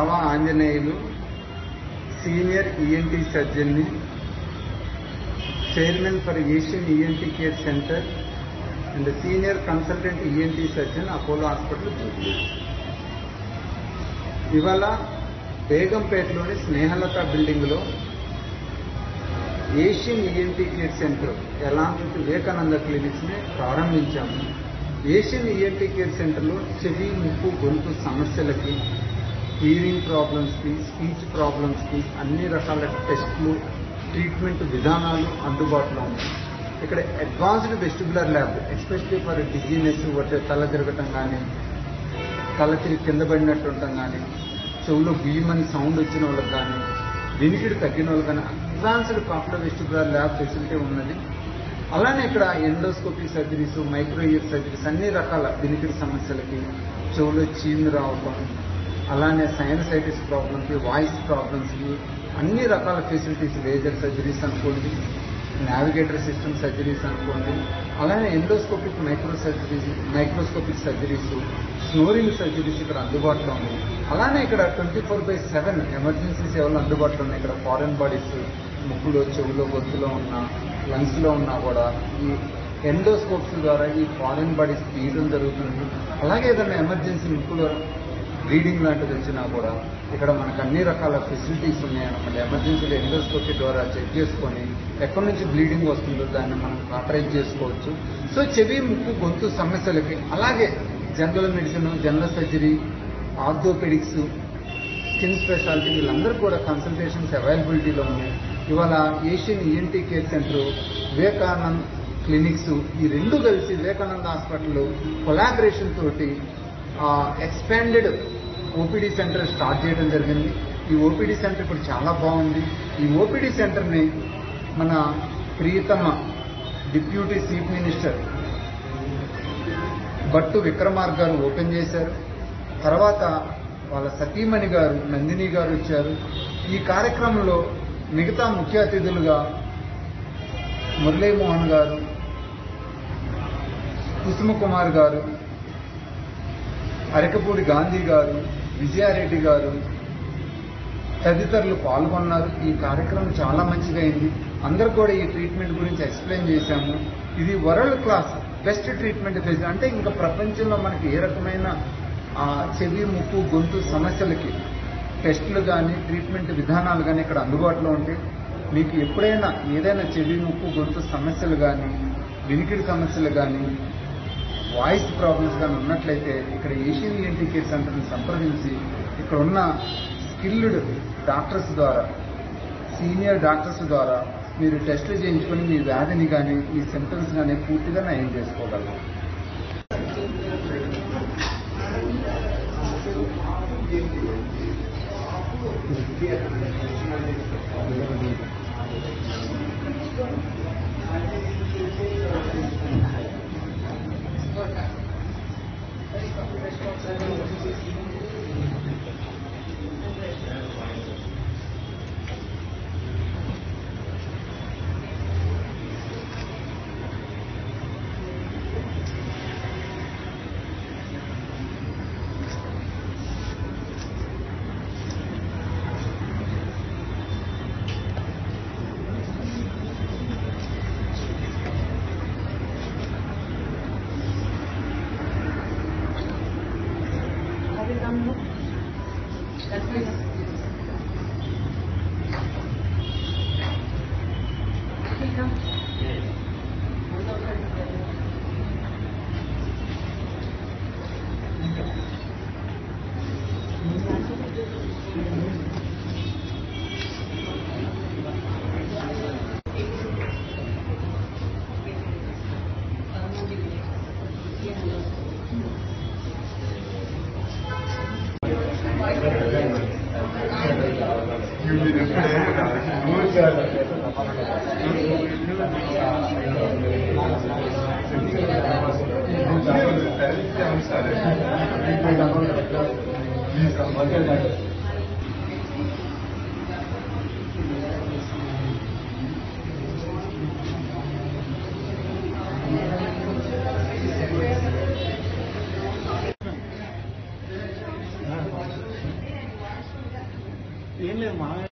రావా Anjaneyulu senior ENT సర్జన్ని, chairman for Asian ENT care centre and senior consultant ENT surgeon, Apollo hospital Jubilee. ఇవాళ బేగంపేటలోని స్నేహలత బిల్డింగ్లో Asian ENT care centre ఎలాంటి వివేకానంద క్లినిక్స్ని ప్రారంభించాము. ఏషియన్ ఈఎన్టీ కేర్ సెంటర్లో చెవి, ముక్కు, గొంతు సమస్యలకి, హీరింగ్ ప్రాబ్లమ్స్కి, స్పీచ్ ప్రాబ్లమ్స్కి అన్ని రకాల టెస్టులు, ట్రీట్మెంట్ విధానాలు అందుబాటులో ఉన్నాయి. ఇక్కడ advanced vestibular lab especially for dizziness, తల తిరగటం కానీ, తల తిరిగి కింద పడినట్టు ఉండటం కానీ, చెవులో బియ్యమని సౌండ్ వచ్చిన వాళ్ళకి కానీ, వినికిడి తగ్గిన వాళ్ళకి కానీ advanced cochlear vestibular lab facility ఉన్నది. అలానే ఇక్కడ endoscopy surgeries, micro year surgeries, అన్ని రకాల వినికిడి సమస్యలకి, చెవులో చీము రావటం, అలానే సైనసైటిస్ ప్రాబ్లమ్కి, వాయిస్ ప్రాబ్లమ్స్కి అన్ని రకాల ఫెసిలిటీస్, లేజర్ సర్జరీస్ అనుకోండి, నావిగేటర్ సిస్టమ్ సర్జరీస్ అనుకోండి, అలానే endoscopic microscopic surgeries, snoring surgeries ఇక్కడ అందుబాటులో ఉన్నాయి. అలానే ఇక్కడ 24/7 ఎమర్జెన్సీ సేవలు అందుబాటులో ఉన్నాయి. ఇక్కడ ఫారెన్ బాడీస్ ముక్కులో, చెవులో, గొంతులో ఉన్న, లంగ్స్లో ఉన్నా కూడా ఈ ఎండోస్కోప్స్ ద్వారా ఈ ఫారెన్ బాడీస్ తీయడం జరుగుతుంది. అలాగే ఏదైనా ఎమర్జెన్సీ ముక్కులో బ్లీడింగ్ లాంటిది వచ్చినా కూడా ఇక్కడ మనకు అన్ని రకాల ఫెసిలిటీస్ ఉన్నాయన్నమాట. ఎమర్జెన్సీలో ఎండోస్కోపీ ద్వారా చెక్ చేసుకొని ఎక్కడి నుంచి బ్లీడింగ్ వస్తుందో దాన్ని మనం కాటరైజ్ చేసుకోవచ్చు. సో చెవి, ముక్కు, గొంతు సమస్యలకి, అలాగే general medicine, general surgery, orthopaedics, skin speciality వీళ్ళందరూ కూడా కన్సల్టేషన్స్ అవైలబిలిటీలో ఉన్నాయి. ఇవాళ Asian ENT care centre, Vivekanand clinics ఈ రెండు కలిసి వివేకానంద హాస్పిటల్లో కొలాబరేషన్ తోటి ఎక్స్పాండెడ్ ఓపీడీ సెంటర్ స్టార్ట్ చేయడం జరిగింది. ఈ ఓపీడీ సెంటర్ ఇప్పుడు చాలా బాగుంది. ఈ ఓపీడీ సెంటర్ని మన ప్రియతమ deputy chief minister Bhattu Vikramarka గారు ఓపెన్ చేశారు. తర్వాత వాళ్ళ సతీమణి గారు నందిని గారు వచ్చారు. ఈ కార్యక్రమంలో మిగతా ముఖ్య అతిథులుగా మురళీమోహన్ గారు, కుసుమ కుమార్ గారు, అరకపూడి గాంధీ గారు, విజయారెడ్డి గారు తదితరులు పాల్గొన్నారు. ఈ కార్యక్రమం చాలా మంచిగా అయింది. అందరూ కూడా ఈ ట్రీట్మెంట్ గురించి ఎక్స్ప్లెయిన్ చేశాము. ఇది world class best treatment facility. అంటే ఇంకా ప్రపంచంలో మనకి ఏ రకమైన చెవి, ముక్కు, గొంతు సమస్యలకి టెస్టులు కానీ, ట్రీట్మెంట్ విధానాలు కానీ ఇక్కడ అందుబాటులో ఉంటాయి. మీకు ఎప్పుడైనా ఏదైనా చెవి, ముక్కు, గొంతు సమస్యలు కానీ, వినికిడి సమస్యలు కానీ, వాయిస్ ప్రాబ్లమ్స్ కానీ ఉన్నట్లయితే ఇక్కడ ఏషియన్ ఈఎన్టీ కేర్ సెంటర్ని సంప్రదించి ఇక్కడ ఉన్న స్కిల్డ్ డాక్టర్స్ ద్వారా, సీనియర్ డాక్టర్స్ ద్వారా మీరు టెస్టులు చేయించుకొని మీ వ్యాధిని కానీ, మీ సిమ్టమ్స్ కానీ పూర్తిగా నయం చేసుకోగలరు. ఏం లేదు, మనం